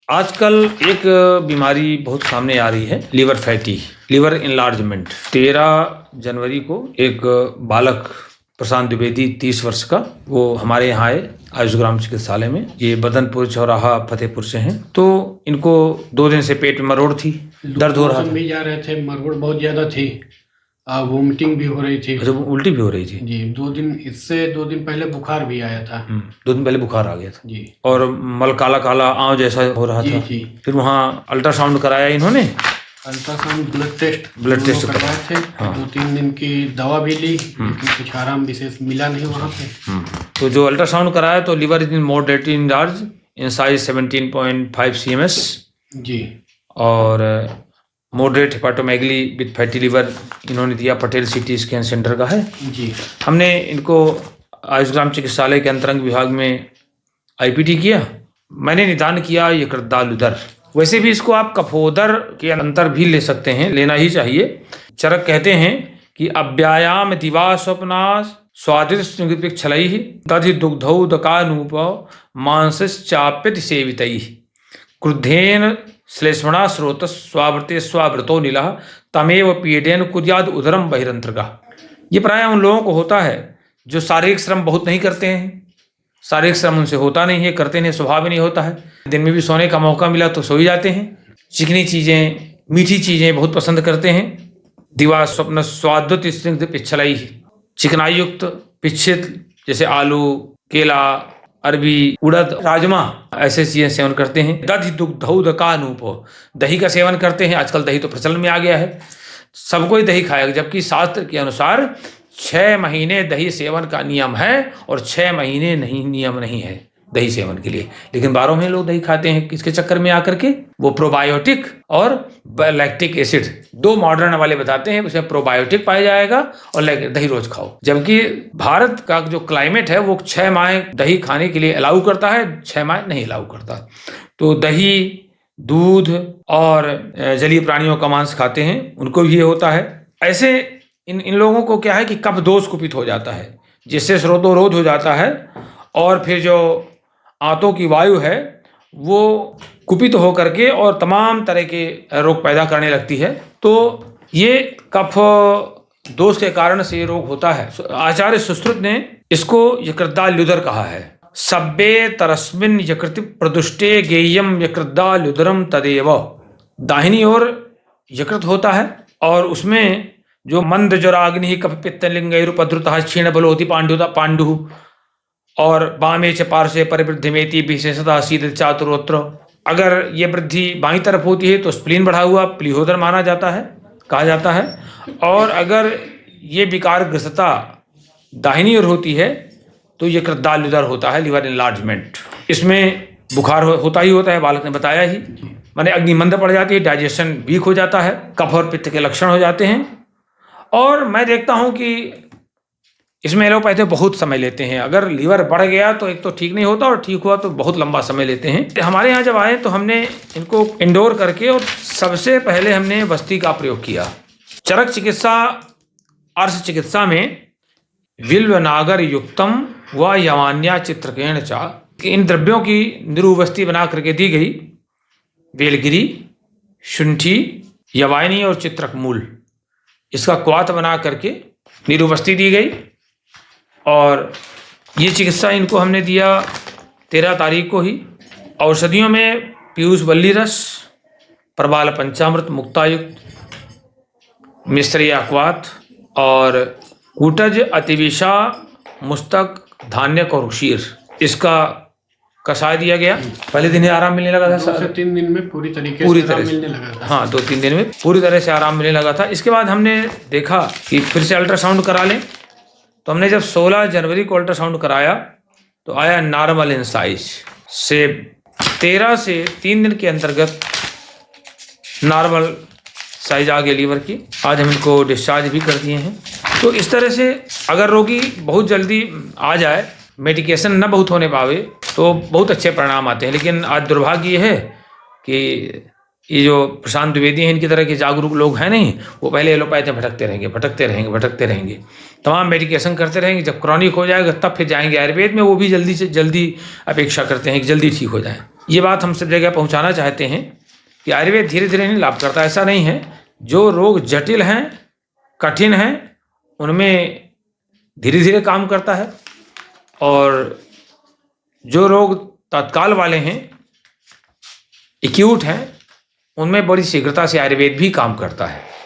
आजकल एक बीमारी बहुत सामने आ रही है, लिवर फैटी, लिवर इनलार्जमेंट। 13 जनवरी को एक बालक प्रशांत द्विवेदी 30 वर्ष का, वो हमारे यहाँ आए आयुष चिकित्सालय में। ये बदनपुर चौराहा फतेहपुर से हैं। तो इनको 2 दिन से पेट में मरोड़ थी, दर्द हो रहा था। भी जा रहे थे, मरोड़ बहुत ज्यादा थी, वोमिटिंग भी हो रही थी। अच्छा, उल्टी भी हो रही थी जी। 2 दिन पहले बुखार भी आया था। 2 दिन पहले बुखार आ गया था जी। और मल काला काला आंव जैसा हो रहा था। जी। फिर वहाँ अल्ट्रासाउंड कराया इन्होंने, अल्ट्रासाउंड ब्लड टेस्ट करवाए थे। हाँ। 2-3 दिन की दवा भी ली, लेकिन कुछ आराम विशेष मिला नहीं वहाँ पे। तो जो अल्ट्रासाउंड कराया तो liver is in moderately enlarge in size 17.5 cms जी। और मॉडरेट हेपाटोमेगली विद फैटी लिवर इन्होंने दिया। पटेल सिटी स्कैन सेंटर का है जी। हमने इनको आयुष चिकित्सालय के अंतरंग विभाग में आईपीटी किया। मैंने निदान किया यकृतदालुदर। वैसे भी इसको आप कफोदर के अंतर भी ले सकते हैं, लेना ही चाहिए। चरक कहते हैं कि अव्यायाम दिवा स्वप्नास स्वादिष्ट छलई तदि दुग्धौदकानूप मांसश्चाप्यति सेवितैः क्रुद्धेन श्लेष्मणा स्रोत स्वावृते स्वावृतो नीलः तमेव पीडेन कुर्याद उदरम बहिरंतर्गा। ये प्राय उन लोगों को होता है जो शारीरिक श्रम बहुत नहीं करते हैं। शारीरिक श्रम उनसे होता नहीं है, करते नहीं, स्वभाव ही नहीं होता है। दिन में भी सोने का मौका मिला तो सो ही जाते हैं। चिकनी चीज़ें, मीठी चीज़ें बहुत पसंद करते हैं। दिवा स्वप्न स्वाद्युत स्निग्ध पिच्छलाई, चिकनाई युक्त पिच्छित जैसे आलू, केला, अरबी, उड़द, राजमा, ऐसे चीजें सेवन करते हैं। दधि दुग्धौदकानूप, दही का सेवन करते हैं। आजकल दही तो प्रचलन में आ गया है, सबको ही दही खाएगा, जबकि शास्त्र के अनुसार 6 महीने दही सेवन का नियम है और 6 महीने नहीं, नियम नहीं है दही सेवन के लिए। लेकिन 12 महीने लोग दही खाते हैं। किसके चक्कर में आकर के? वो प्रोबायोटिक और लैक्टिक एसिड, 2 मॉडर्न वाले बताते हैं, उसमें प्रोबायोटिक पाया जाएगा और दही रोज खाओ। जबकि भारत का जो क्लाइमेट है वो 6 माह दही खाने के लिए अलाउ करता है, 6 माह नहीं अलाउ करता। तो दही, दूध और जलीय प्राणियों का मांस खाते हैं, उनको भी ये होता है। ऐसे इन लोगों को क्या है कि कफ दोष कुपित हो जाता है, जिससे स्रोतोरोध हो जाता है और फिर जो आंतों की वायु है वो कुपित हो करके और तमाम तरह के रोग पैदा करने लगती है। तो ये कफ दोष के कारण से ये रोग होता है। आचार्य सुश्रुत ने इसको यकृतदाल्युदर कहा है। सब्बे तरस्मिन यकृति प्रदुष्टे गेयम यकृतदाल्युदरम तदेव। दाहिनी ओर यकृत होता है और उसमें जो मंद ज्वराग्नि कफ पित्त लिंगैरुपद्रुतः क्षीण बलोति पांडु और बामे च पार्श्वे परिवृद्धिमेति विशेषतः सीध चातुरोत्र। अगर ये वृद्धि बाईं तरफ होती है तो स्प्लीन बढ़ा हुआ प्लीहोदर माना जाता है, कहा जाता है। और अगर ये विकारग्रस्तता दाहिनी ओर होती है तो यकृतदाल्युदर होता है, लिवर इनलार्जमेंट। इसमें बुखार होता ही होता है, बालक ने बताया ही, माने अग्नि मंद पड़ जाती है, डाइजेशन वीक हो जाता है, कफ और पित्त के लक्षण हो जाते हैं। और मैं देखता हूं कि इसमें एलोपैथी बहुत समय लेते हैं। अगर लीवर बढ़ गया तो एक तो ठीक नहीं होता और ठीक हुआ तो बहुत लंबा समय लेते हैं। हमारे यहाँ जब आए तो हमने इनको इंडोर करके और सबसे पहले हमने बस्ती का प्रयोग किया। चरक चिकित्सा, अर्श चिकित्सा में विल्व नागर युक्तम व यवान्या चित्रकेण चा, इन द्रव्यों की निरुवस्ती बना करके दी गई। बेलगिरी, शुंठी, यवानी और चित्रक मूल, इसका क्वाथ बना करके निरुवस्ती दी गई। और ये चिकित्सा इनको हमने दिया 13 तारीख को ही। औषधियों में पीयूष बल्ली रस, प्रबाल पंचामृत मुक्तायुक्त, मिश्रिया क्वाथ और कूटज, अतिविषा, मुस्तक, धान्य और उशीर, इसका कषाय दिया गया। पहले दिन ही आराम मिलने लगा था, 2 से 3 दिन में पूरी तरह से मिलने लगा था। हाँ, 2-3 दिन में पूरी तरह से आराम मिलने लगा था। इसके बाद हमने देखा कि फिर से अल्ट्रासाउंड करा लें। तो हमने जब 16 जनवरी को अल्ट्रासाउंड कराया तो आया नॉर्मल इन साइज से 13 से 3 दिन के अंतर्गत नॉर्मल साइज आ गया लीवर की। आज हम इनको डिस्चार्ज भी कर दिए हैं। तो इस तरह से अगर रोगी बहुत जल्दी आ जाए, मेडिकेशन न बहुत होने पावे, तो बहुत अच्छे परिणाम आते हैं। लेकिन आज दुर्भाग्य ये है कि ये जो प्रशांत द्विवेदी हैं, इनकी तरह के जागरूक लोग हैं नहीं, वो पहले एलोपैथी भटकते रहेंगे, तमाम मेडिकेशन करते रहेंगे। जब क्रॉनिक हो जाएगा तब फिर जाएंगे आयुर्वेद में। वो भी जल्दी से जल्दी अपेक्षा करते हैं कि जल्दी ठीक हो जाए। ये बात हम सब जगह पहुंचाना चाहते हैं कि आयुर्वेद धीरे धीरे नहीं लाभ करता, ऐसा नहीं है। जो रोग जटिल हैं, कठिन हैं, उनमें धीरे धीरे काम करता है, और जो रोग तत्काल वाले हैं, एक्यूट हैं, उनमें बड़ी शीघ्रता से आयुर्वेद भी काम करता है।